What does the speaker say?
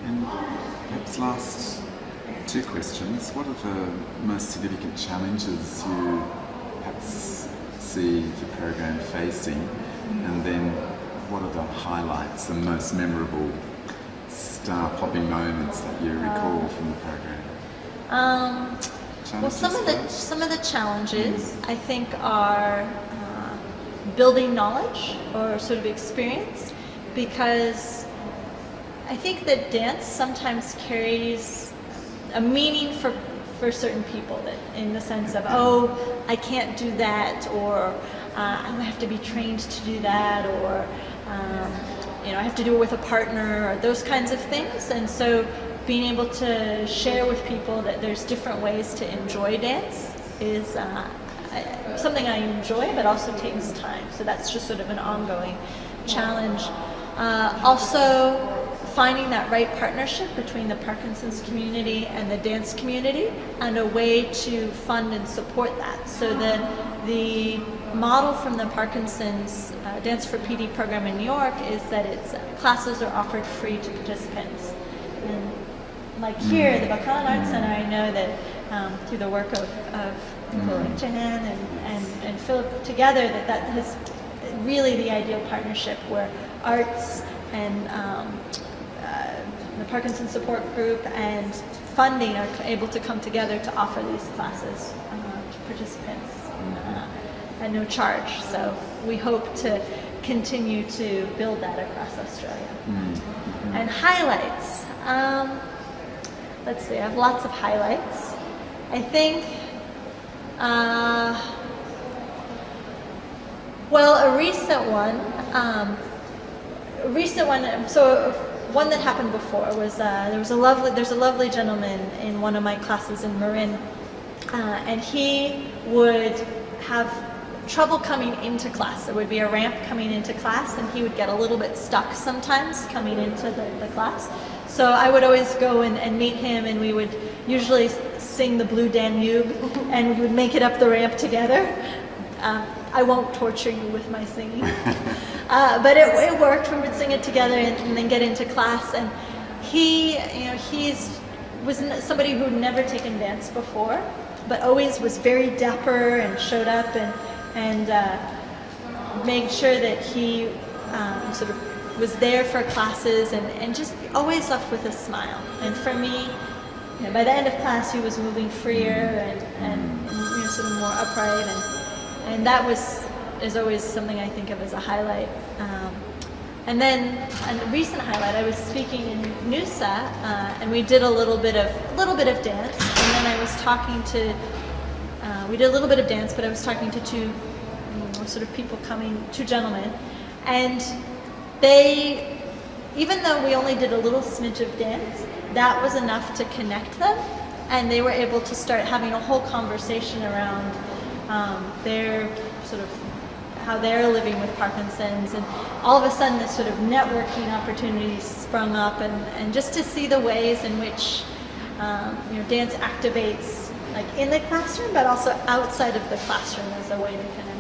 And perhaps last two questions. What are the most significant challenges you perhaps see the program facing? And then what are the highlights, the most memorable star-popping moments that you recall from the program? Well, some of the challenges I think are building knowledge or sort of experience, because I think that dance sometimes carries a meaning for certain people, that in the sense of, oh, I can't do that, or I have to be trained to do that, or I have to do it with a partner, or those kinds of things. And so being able to share with people that there's different ways to enjoy dance is something I enjoy, but also takes time. So that's just sort of an ongoing challenge. Also, finding that right partnership between the Parkinson's community and the dance community, and a way to fund and support that. So the model from the Parkinson's Dance4PD program in New York is that classes are offered free to participants. And like here at the BAC Arts Center, I know that through the work of people like Jan and Philip together, that is really the ideal partnership where arts and the Parkinson support group and funding are able to come together to offer these classes to participants at no charge. So we hope to continue to build that across Australia. And highlights. Let's see, I have lots of highlights. I think, well, a recent one, so one that happened before was, there's a lovely gentleman in one of my classes in Marin, and he would have trouble coming into class. There would be a ramp coming into class, and he would get a little bit stuck sometimes coming into the class. So I would always go and meet him, and we would usually sing the Blue Danube, and we would make it up the ramp together. I won't torture you with my singing, but it worked. We would sing it together and then get into class. And he was somebody who had never taken dance before, but always was very dapper and showed up and made sure that he sort of was there for classes and just always left with a smile. And for me, by the end of class, he was moving freer and sort of more upright, and that is always something I think of as a highlight. And then a recent highlight, I was speaking in Noosa, and we did a little bit of dance, and then I was talking to. We did a little bit of dance, but I was talking to two gentlemen, and they, even though we only did a little smidge of dance, that was enough to connect them, and they were able to start having a whole conversation around their sort of how they're living with Parkinson's, and all of a sudden this sort of networking opportunity sprung up, and just to see the ways in which dance activates, like in the classroom, but also outside of the classroom as a way to kind of